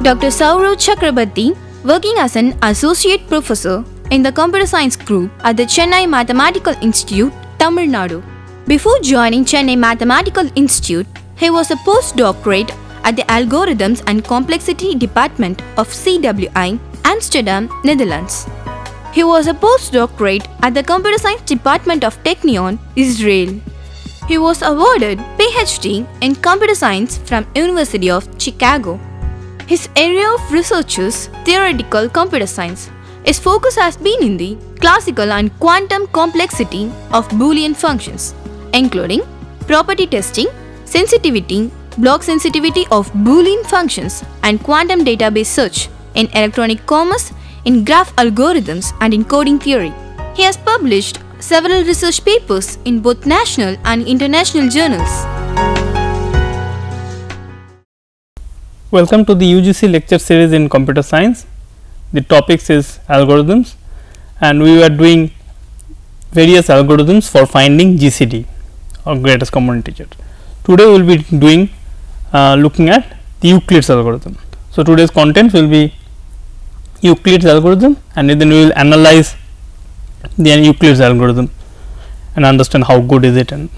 Dr. Saurav Chakrabarty, working as an associate professor in the computer science group at the Chennai Mathematical Institute, Tamil Nadu. Before joining Chennai Mathematical Institute, he was a postdoctorate at the Algorithms and Complexity Department of CWI, Amsterdam, Netherlands. He was a postdoctorate at the Computer Science Department of Technion, Israel. He was awarded PhD in Computer Science from University of Chicago. His area of research is theoretical computer science. His focus has been in the classical and quantum complexity of Boolean functions, including property testing, sensitivity, block sensitivity of Boolean functions, and quantum database search in electronic commerce, in graph algorithms, and in coding theory. He has published several research papers in both national and international journals. Welcome to the UGC lecture series in computer science. The topics is algorithms, and we are doing various algorithms for finding GCD or greatest common integer. Today we will be doing looking at the Euclid's algorithm. So today's content will be Euclid's algorithm, and then we will analyze the Euclid's algorithm and understand how good is it. And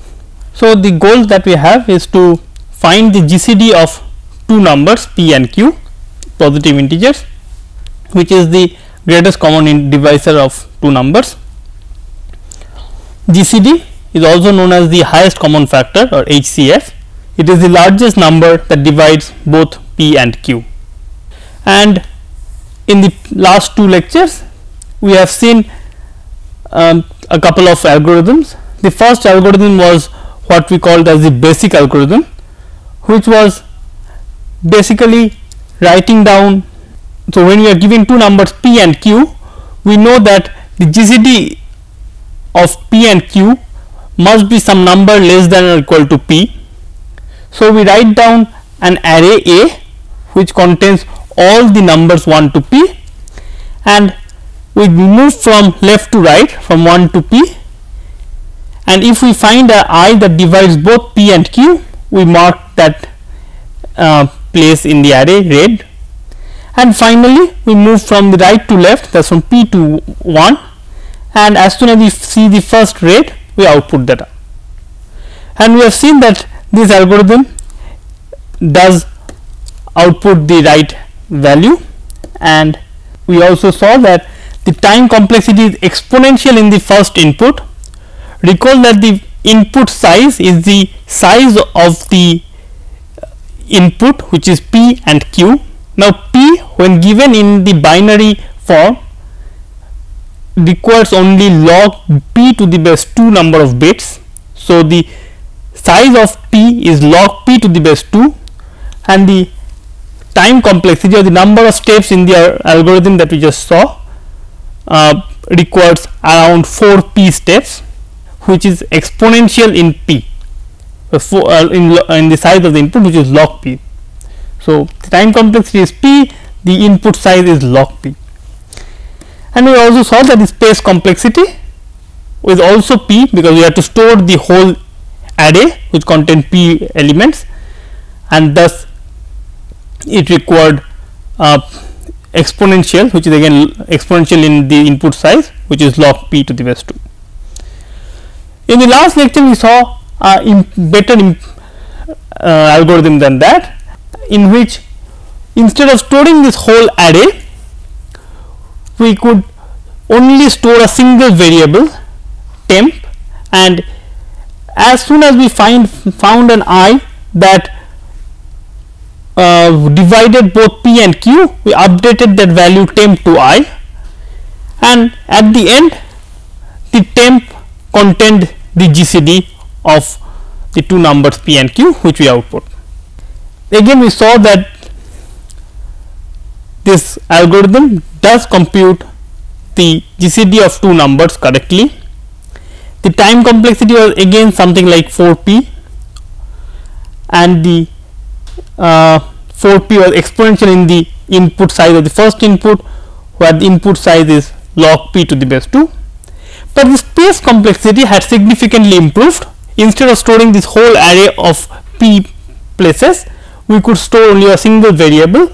so the goal that we have is to find the GCD of two numbers p and q, positive integers, which is the greatest common divisor of two numbers. GCD is also known as the highest common factor or HCF. It is the largest number that divides both p and q. And in the last two lectures we have seen a couple of algorithms. The first algorithm was what we called as the basic algorithm, which was basically writing down. So when we are given two numbers p and q, we know that the GCD of p and q must be some number less than or equal to p. So we write down an array A which contains all the numbers 1 to p, and we move from left to right from 1 to p, and if we find a I that divides both p and q, we mark that place in the array red, and finally we move from the right to left, that is from p to 1, and as soon as we see the first red, we output that. And we have seen that this algorithm does output the right value, and we also saw that the time complexity is exponential in the first input. Recall that the input size is the size of the input, which is p and q. Now p, when given in the binary form, requires only log p to the base 2 number of bits. So the size of p is log p to the base 2, and the time complexity or the number of steps in the algorithm that we just saw requires around 4p steps, which is exponential in p, in the size of the input, which is log p. So the time complexity is p, the input size is log p. And we also saw that the space complexity is also p, because we have to store the whole array which contain p elements, and thus it required exponential, which is again exponential in the input size, which is log p to the base 2. In the last lecture we saw a better algorithm than that, in which instead of storing this whole array, we could only store a single variable temp, and as soon as we found an I that divided both p and q, we updated that value temp to I, and at the end the temp contained the GCD of the two numbers p and q, which we output. Again we saw that this algorithm does compute the GCD of two numbers correctly. The time complexity was again something like 4p, and the 4p was exponential in the input size of the first input, where the input size is log p to the base 2. But the space complexity had significantly improved. Instead of storing this whole array of p places, we could store only a single variable,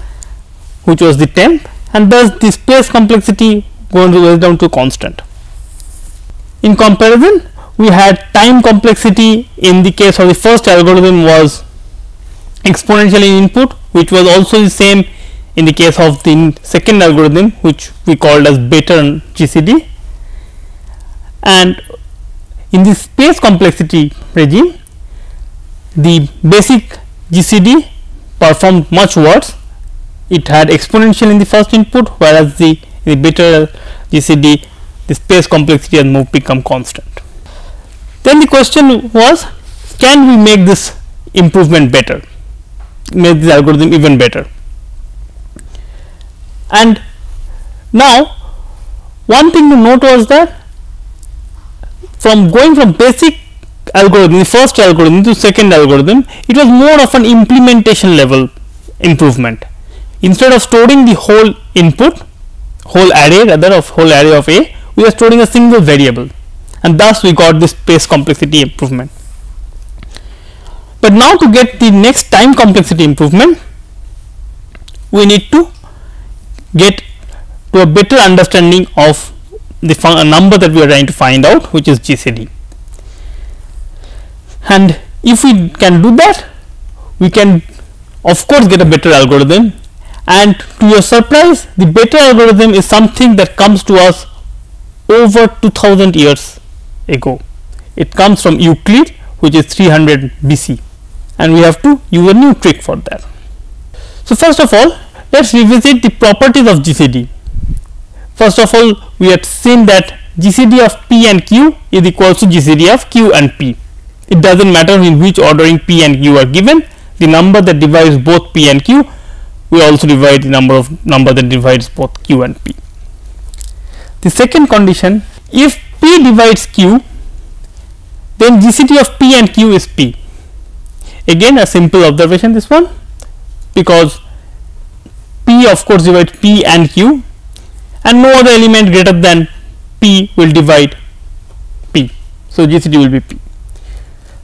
which was the temp, and thus the space complexity goes down to constant. In comparison, we had time complexity in the case of the first algorithm was exponential in input, which was also the same in the case of the second algorithm, which we called as better GCD. And in the space complexity regime, the basic GCD performed much worse. It had exponential in the first input, whereas the better GCD, the space complexity has become constant. Then the question was, can we make this improvement better, make this algorithm even better? And now one thing to note was that from going from basic algorithm, the first algorithm, to second algorithm, it was more of an implementation level improvement. Instead of storing the whole input, whole array of A, we are storing a single variable, and thus we got this space complexity improvement. But now to get the next time complexity improvement, we need to get to a better understanding of the number that we are trying to find out, which is GCD. And if we can do that, we can of course get a better algorithm. And to your surprise, the better algorithm is something that comes to us over 2000 years ago. It comes from Euclid, which is 300 BC, and we have to use a new trick for that. So first of all, let's revisit the properties of GCD. First of all, we have seen that GCD of P and Q is equals to GCD of Q and P. It doesn't matter in which ordering P and Q are given, the number that divides both P and Q, we also divide the number that divides both Q and P. The second condition, if P divides Q, then GCD of P and Q is P. Again a simple observation this one, because P of course divides P and Q, and no other element greater than P will divide P, so GCD will be P.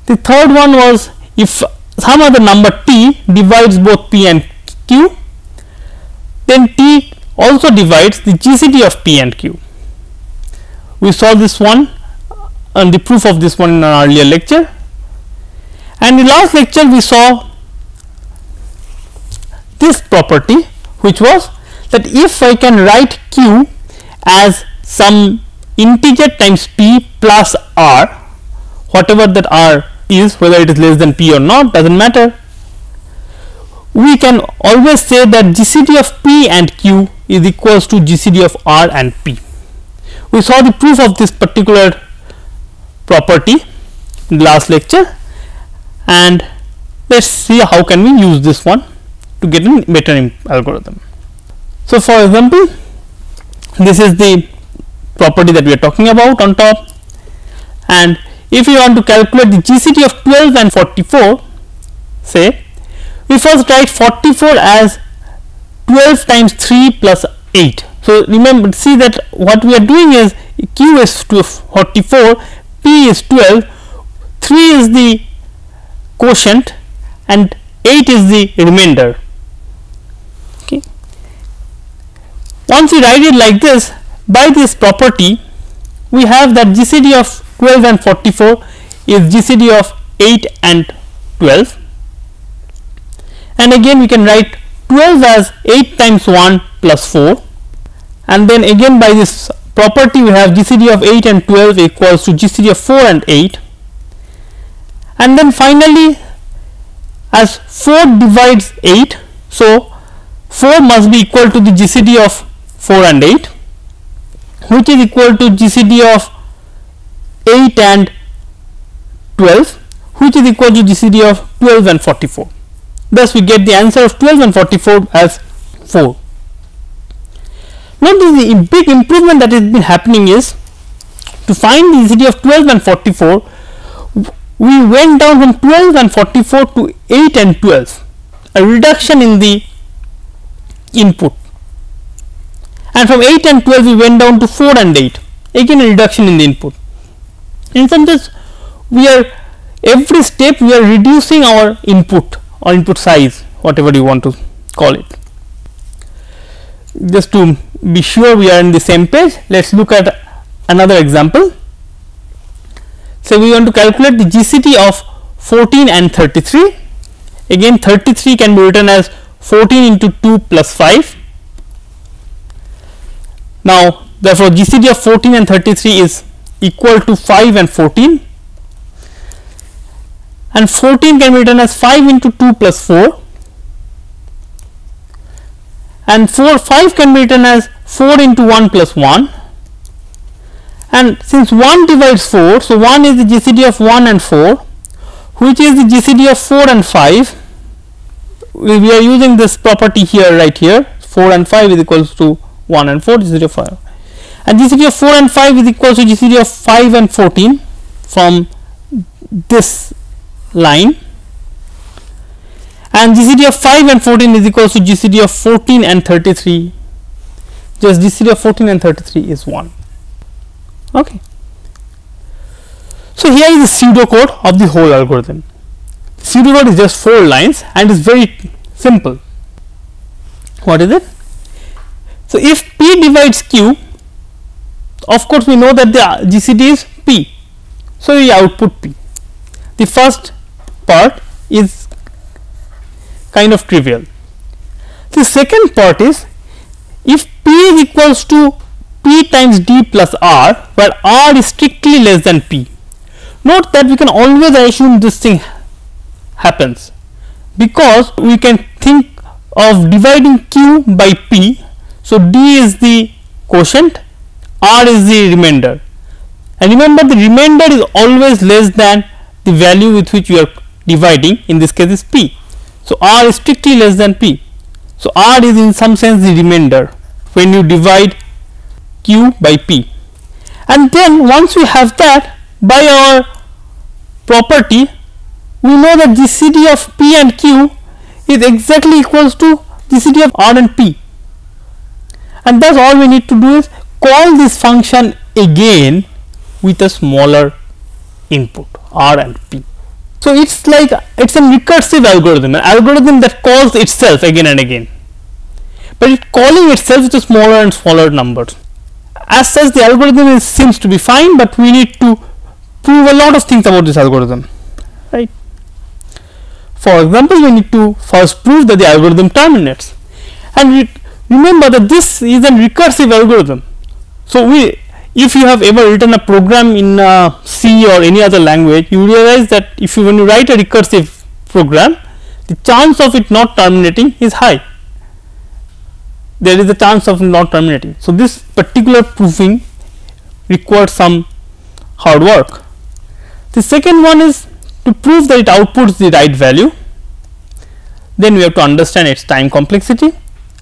The third one was, if some other number T divides both P and Q, then T also divides the GCD of P and Q. We saw this one and the proof of this one in an earlier lecture, and in the last lecture we saw this property, which was that if I can write Q as some integer times P plus R, whatever that R is, whether it is less than P or not doesn't matter, we can always say that GCD of P and Q is equals to GCD of R and P. We saw the proof of this particular property in the last lecture, and let's see how can we use this one to get a better algorithm. So for example, this is the property that we are talking about on top, and if you want to calculate the GCD of 12 and 44, say we first write 44 as 12 times 3 plus 8. So remember, see that what we are doing is Q is 44, P is 12, 3 is the quotient and 8 is the remainder. Okay. Once we write it like this, by this property we have that GCD of 12 and 44 is GCD of 8 and 12, and again we can write 12 as 8 times 1 plus 4, and then again by this property we have GCD of 8 and 12 equals to GCD of 4 and 8, and then finally as 4 divides 8, so 4 must be equal to the GCD of 4 and 8, which is equal to GCD of 8 and 12, which is equal to GCD of 12 and 44. Thus we get the answer of 12 and 44 as 4. Notice the big improvement that has been happening is, to find the GCD of 12 and 44, we went down from 12 and 44 to 8 and 12, a reduction in the input, and from 8 and 12 we went down to 4 and 8, again a reduction in the input. In some sense, we are every step we are reducing our input or input size, whatever you want to call it. just to be sure we are in the same page, let's look at another example. So we want to calculate the GCD of 14 and 33. Again 33 can be written as 14 into 2 plus 5. Now therefore GCD of 14 and 33 is equal to 5 and 14, and 14 can be written as 5 into 2 plus 4, and 5 can be written as 4 into 1 plus 1, and since 1 divides 4, so 1 is the GCD of 1 and 4, which is the GCD of 4 and 5. We are using this property here, right here, 4 and 5 is equals to 1 and 4, GCD of 5, and GCD of 4 and 5 is equals to GCD of 5 and 14 from this line, and GCD of 5 and 14 is equals to GCD of 14 and 33. Just GCD of 14 and 33 is 1. Okay. So here is the pseudocode of the whole algorithm. Pseudocode is just 4 lines and is very simple. What is it? So if P divides Q, of course we know that the GCD is P, so we output P. The first part is kind of trivial. The second part is, if P is equals to P times D plus R, where R is strictly less than P. Note that we can always assume this thing happens, because we can think of dividing Q by P. So D is the quotient, R is the remainder, and remember the remainder is always less than the value with which you are dividing, in this case is P. So R is strictly less than P. So R is in some sense the remainder when you divide Q by P. And then once we have that, by our property we know that GCD of P and Q is exactly equals to GCD of R and P, and thus all we need to do is call this function again with a smaller input R and P. So it's like, it's a recursive algorithm, an algorithm that calls itself again and again, but it calling itself with smaller and smaller numbers. As such, the algorithm seems to be fine, but we need to prove a lot of things about this algorithm, right? For example, we need to first prove that the algorithm terminates, and remember that this is a recursive algorithm. So if you have ever written a program in C or any other language, you realize that when you write a recursive program, the chance of it not terminating is high. There is a chance of not terminating. So this particular proving requires some hard work. The second one is to prove that it outputs the right value. Then we have to understand its time complexity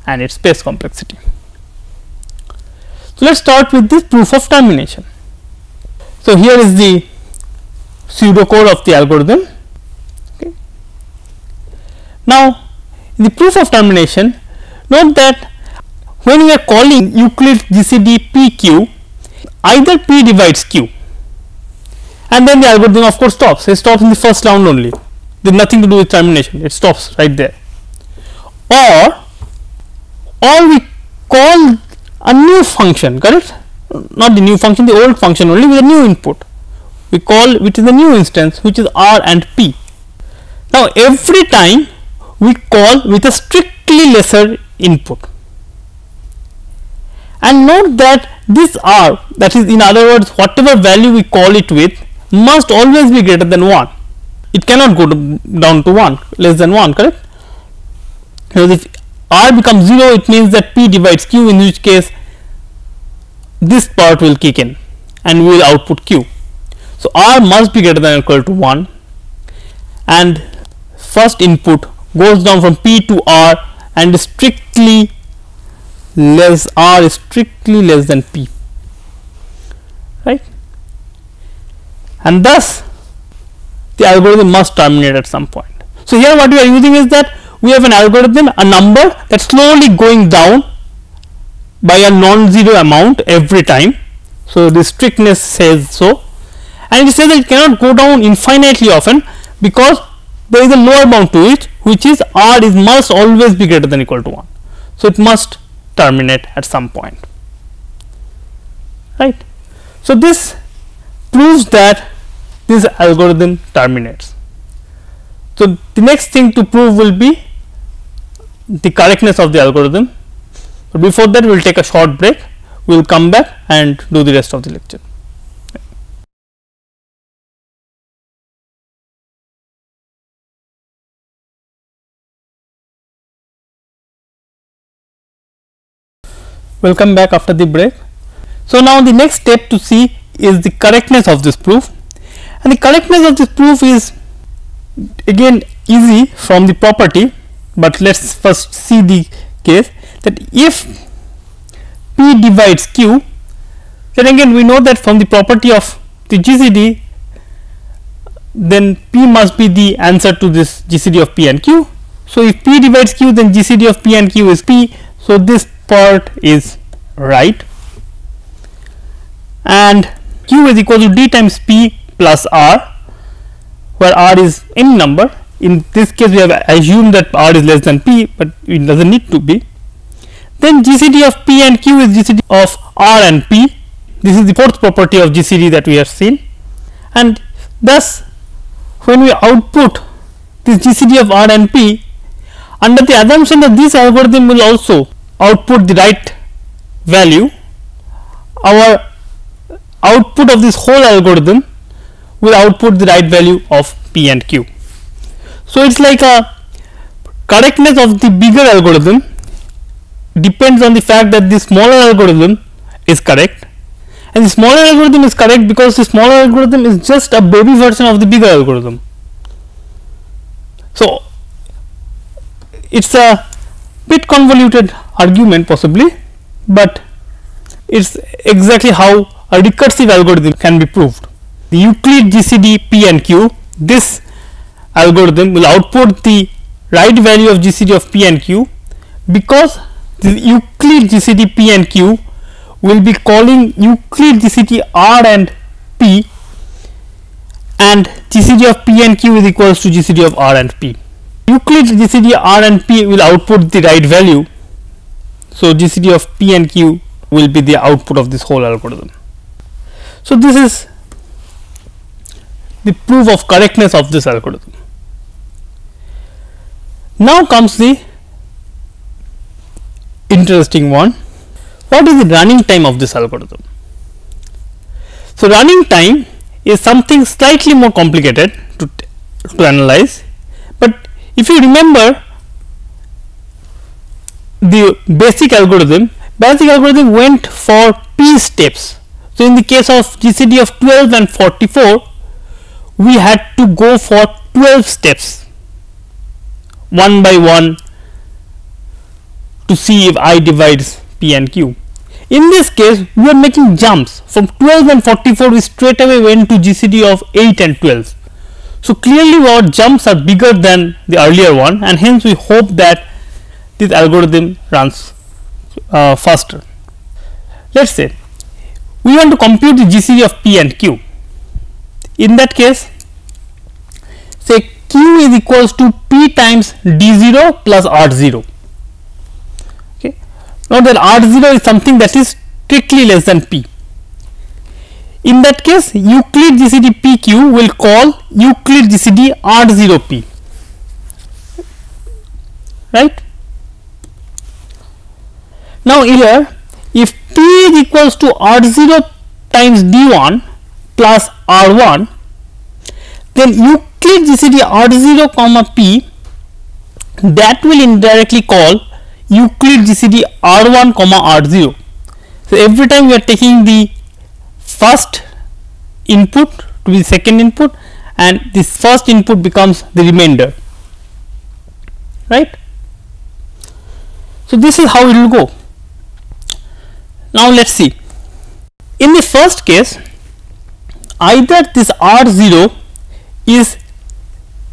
and its space complexity. So let's start with this proof of termination. So here is the pseudocode of the algorithm. Okay. Now in the proof of termination, note that when we are calling Euclid GCD PQ, either P divides Q, and then the algorithm of course stops. It stops in the first round only. There is nothing to do with termination. It stops right there. Or we call a new function, correct? Not the new function, the old function only with a new input. We call which is the new instance, which is R and P. Now every time we call with a strictly lesser input. And note that this R, that is in other words whatever value we call it with, must always be greater than 1. It cannot go down to 1, less than 1, correct? Because if R becomes 0, it means that P divides Q, in which case this part will kick in and we will output Q. So R must be greater than or equal to 1, and first input goes down from P to R and is strictly less, R is strictly less than P, right? And thus the algorithm must terminate at some point. So here what we are using is that we have an algorithm, a number that's slowly going down by a non-zero amount every time. So the strictness says so, and it says that it cannot go down infinitely often because there is a lower bound to it, which is R must always be greater than or equal to 1. So it must terminate at some point, right. So this proves that this algorithm terminates. So the next thing to prove will be the correctness of the algorithm, but before that we will take a short break. We will come back and do the rest of the lecture. Welcome back after the break. So now the next step to see is the correctness of this proof, and the correctness of this proof is again easy from the property, but let us first see the case that if P divides Q, then again we know that from the property of the GCD, then P must be the answer to this GCD of P and Q. So if P divides Q, then GCD of P and Q is P. So this part is right, and Q is equal to D times P plus R, where R is any number. In this case we have assumed that R is less than P, but it does not need to be. Then GCD of P and Q is GCD of R and P. This is the fourth property of GCD that we have seen, and thus when we output this GCD of R and P, under the assumption that this algorithm will also output the right value, our output of this whole algorithm will output the right value of P and Q. So it's like a correctness of the bigger algorithm depends on the fact that the smaller algorithm is correct, and the smaller algorithm is correct because the smaller algorithm is just a baby version of the bigger algorithm. So it's a bit convoluted argument possibly, but it's exactly how a recursive algorithm can be proved. The Euclid GCD P and Q, this algorithm will output the right value of GCD of P and Q, because the Euclid GCD P and Q will be calling Euclid GCD R and P, and GCD of P and Q is equals to GCD of R and P. Euclid GCD R and P will output the right value, so GCD of P and Q will be the output of this whole algorithm. So this is the proof of correctness of this algorithm. Now comes the interesting one. What is the running time of this algorithm? So running time is something slightly more complicated to analyze, but if you remember the basic algorithm went for P steps. So in the case of GCD of 12 and 44, we had to go for 12 steps one by one to see if I divides P and Q. In this case we are making jumps from 12 and 44, we straight away went to GCD of 8 and 12. So clearly our jumps are bigger than the earlier one, and hence we hope that this algorithm runs faster. Let's say we want to compute the GCD of P and Q. In that case, say Q is equals to P times D0 plus R0. Okay. Now that R0 is something that is strictly less than P. In that case, Euclid GCD PQ will call Euclid GCD R0P, right? Now here, if P is equals to R0 times D1 plus R1, then Euclid GCD R0 comma P, that will indirectly call Euclid GCD R1 comma R0. So every time we are taking the first input to be second input, and this first input becomes the remainder, right? So this is how it will go. Now let's see. In the first case, either this R0 is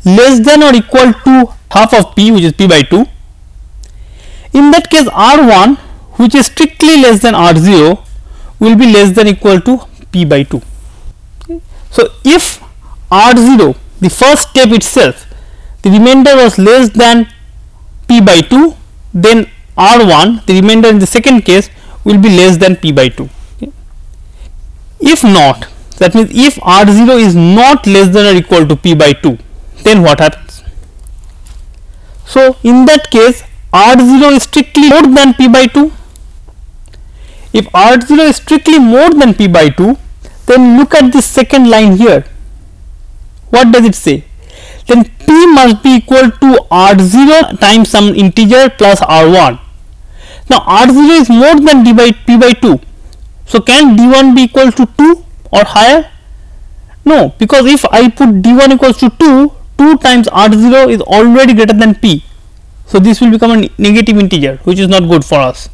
less than or equal to half of P, which is P by 2. In that case, R1, which is strictly less than R0, will be less than equal to P by 2. Okay. So if R0, the first step itself, the remainder was less than P by 2, then R1, the remainder in the second case, will be less than P by 2. Okay. If not, that means if R0 is not less than or equal to P by 2, then what happens? So in that case, R0 is strictly more than P by 2. If R0 is strictly more than P by 2, then look at this second line here. What does it say? Then P must be equal to R0 times some integer plus R1. Now R0 is more than P by 2. So can D1 be equal to 2 or higher? No, because if I put D1 equals to 2, 2 times R0 is already greater than P. So this will become a negative integer, which is not good for us.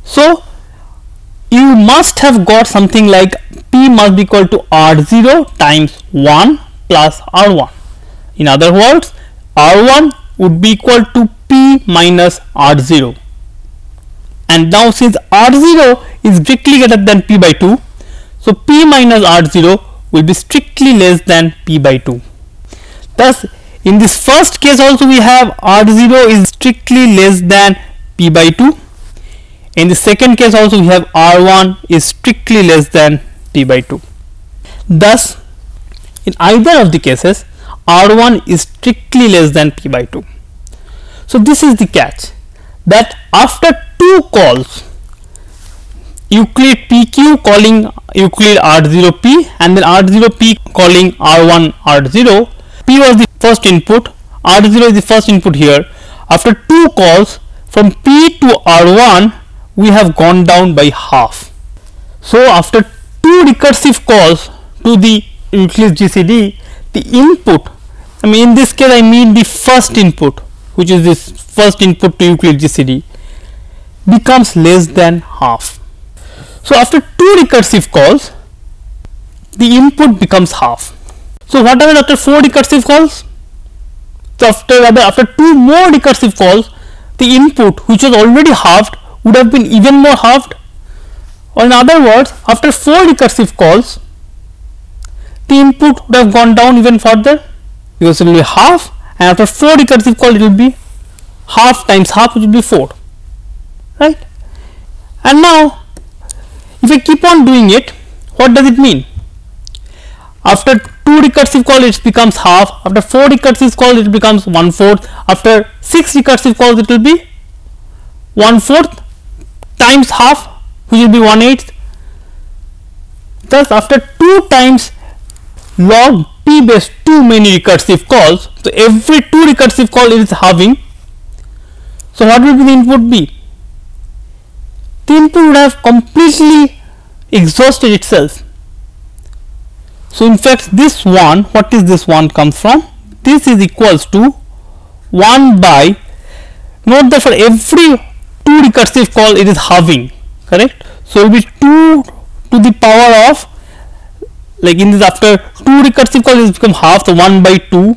So you must have got something like P must be equal to R0 times 1 plus R1. In other words, R1 would be equal to P minus R0. And now since R0 is strictly greater than P by 2, so P minus R0 will be strictly less than P by 2. Thus, in this first case also we have R0 is strictly less than P by 2. In the second case also we have R1 is strictly less than P by 2. Thus, in either of the cases, R1 is strictly less than P by 2. So this is the catch, that after two calls, Euclid PQ calling Euclid R0P and then R0P calling R1 R0, P was the first input, R0 is the first input here. After two calls from P to R1, we have gone down by half. So after two recursive calls to the Euclid GCD, the input, in this case I mean the first input, which is this first input to Euclid GCD, becomes less than half. So after two recursive calls, the input becomes half. So what happens after 4 recursive calls? So after 2 more recursive calls, the input, which was already halved, would have been even more halved. Or in other words, after 4 recursive calls, the input would have gone down even further, because it will be half, and after 4 recursive calls it will be half times half, which will be 4, right? And now if I keep on doing it, what does it mean? After 2 recursive calls it becomes half, after 4 recursive calls it becomes 1/4, after 6 recursive calls it will be 1/4 times half, which will be 1/8. Thus after 2 times log P base 2 many recursive calls, so every 2 recursive call is halving. So what will be the input be? The input would have completely exhausted itself. So in fact this one, what is this one comes from? This is equals to 1 by, note that for every 2 recursive call it is halving, correct? So it will be 2 to the power of, like in this, after 2 recursive calls it becomes half, so 1 by 2.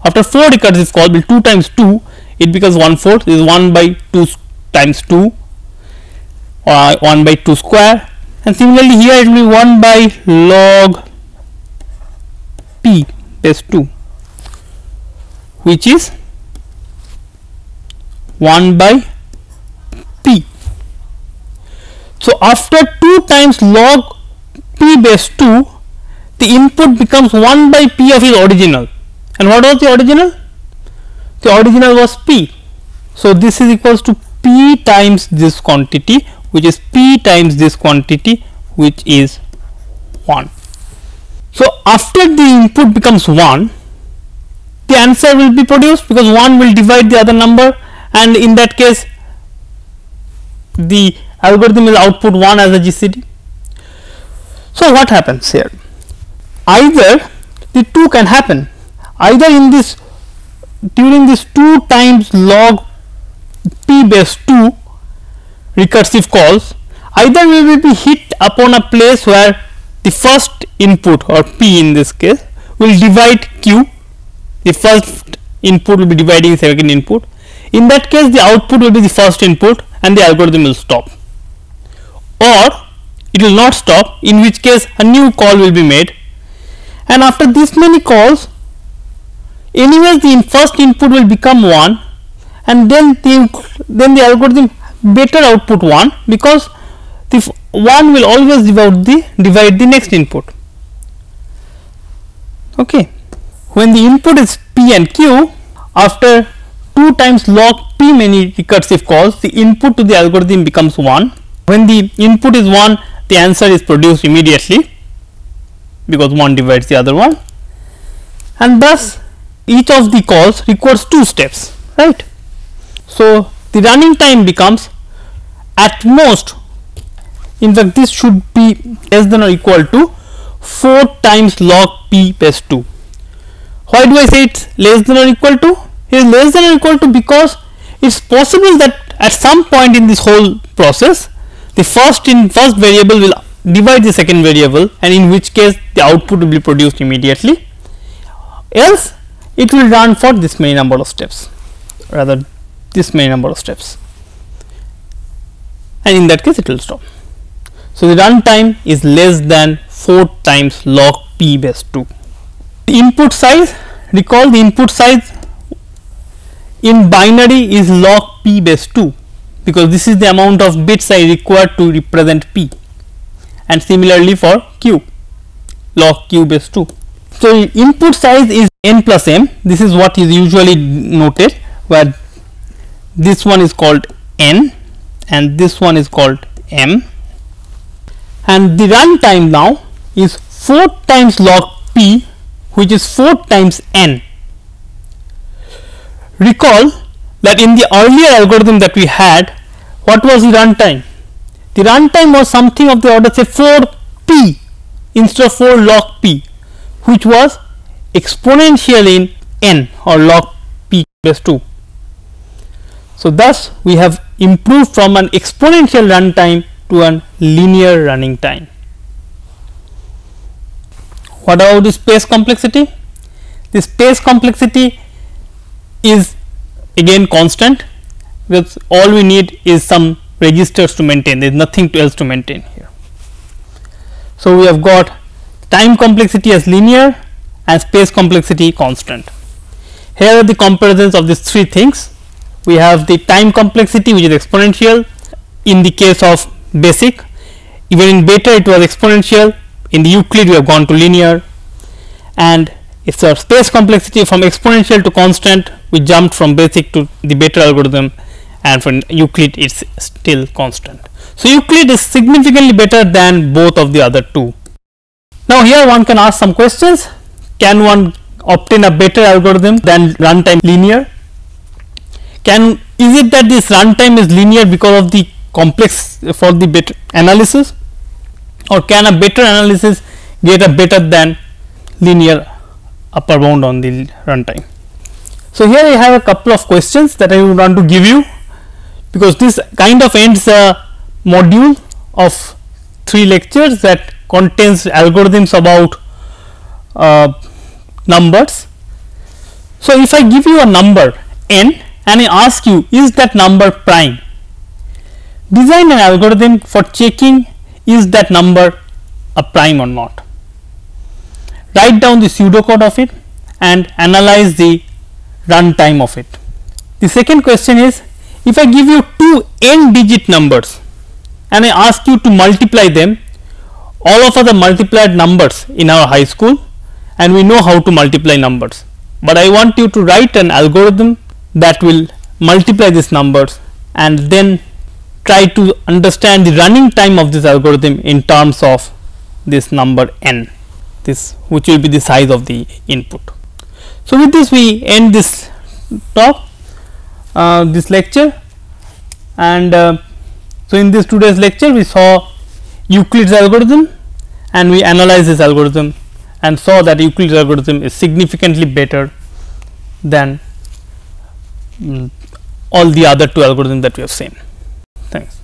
After 4 recursive calls, will 2 times 2, it becomes 1/4, is 1 by 2 times 2, or 1 by 2 square, and similarly here it will be 1 by log P base 2, which is 1 by P. So after 2 times log P base 2, the input becomes 1 by P of its original. And what was the original? The original was P. So this is equals to P times this quantity, which is P times this quantity, which is 1. So after the input becomes 1, the answer will be produced, because 1 will divide the other number, and in that case the algorithm will output 1 as a GCD. So what happens here? Either the two can happen, either in this, during this 2 times log P base 2 recursive calls, either we will be hit upon a place where the first input, or P in this case, will divide Q. The first input will be dividing the second input. In that case the output will be the first input and the algorithm will stop, or it will not stop, in which case a new call will be made, and after this many calls, anyways the first input will become 1, and then the algorithm better output 1, because the 1 will always divide the next input. Okay. When the input is p and q, after 2 times log p many recursive calls, the input to the algorithm becomes 1. When the input is 1, the answer is produced immediately, because 1 divides the other one, and thus each of the calls requires 2 steps, right. So the running time becomes at most, in fact this should be less than or equal to 4 times log p base 2. Why do I say it's less than or equal to? It is less than or equal to because it's possible that at some point in this whole process, the first variable will divide the second variable, and in which case the output will be produced immediately, else it will run for this many number of steps, rather this many number of steps, and in that case it will stop. So the run time is less than 4 times log p base 2. The input size, recall the input size in binary is log p base 2, because this is the amount of bits I require to represent p, and similarly for q, log q base 2. So input size is n plus m. This is what is usually noted, where this one is called n and this one is called m, and the run time now is 4 times log p, which is 4 times n. Recall that in the earlier algorithm that we had, what was the run time? The run time was something of the order, say 4p instead of 4 log p, which was exponential in n, or log p base 2. So thus we have improved from an exponential run time to a linear running time. What about the space complexity? The space complexity is again constant, because all we need is some registers to maintain. There is nothing else to maintain here. So we have got time complexity as linear and space complexity constant. Here are the comparisons of these 3 things. We have the time complexity, which is exponential in the case of basic. Even in beta it was exponential. In the Euclid we have gone to linear, and it's a space complexity from exponential to constant. We jumped from basic to the beta algorithm, and for Euclid it's still constant. So Euclid is significantly better than both of the other 2. Now here one can ask some questions. Can one obtain a better algorithm than runtime linear? Is it that this runtime is linear because of the complex for the better analysis, or can a better analysis get a better than linear upper bound on the runtime? So here I have a couple of questions that I would want to give you, because this kind of ends a module of 3 lectures that contains algorithms about numbers. So if I give you a number n and I ask you, is that number prime? Design an algorithm for checking is that number a prime or not. Write down the pseudocode of it and analyze the runtime of it. The second question is, if I give you 2 n digit numbers and I ask you to multiply them, all of us are multiplied numbers in our high school and we know how to multiply numbers, but I want you to write an algorithm that will multiply these numbers and then try to understand the running time of this algorithm in terms of this number n, this which will be the size of the input. So with this we end this talk, this lecture, and so in this today's lecture we saw Euclid's algorithm and we analyzed this algorithm and saw that Euclid's algorithm is significantly better than all the other 2 algorithms that we have seen. Thanks.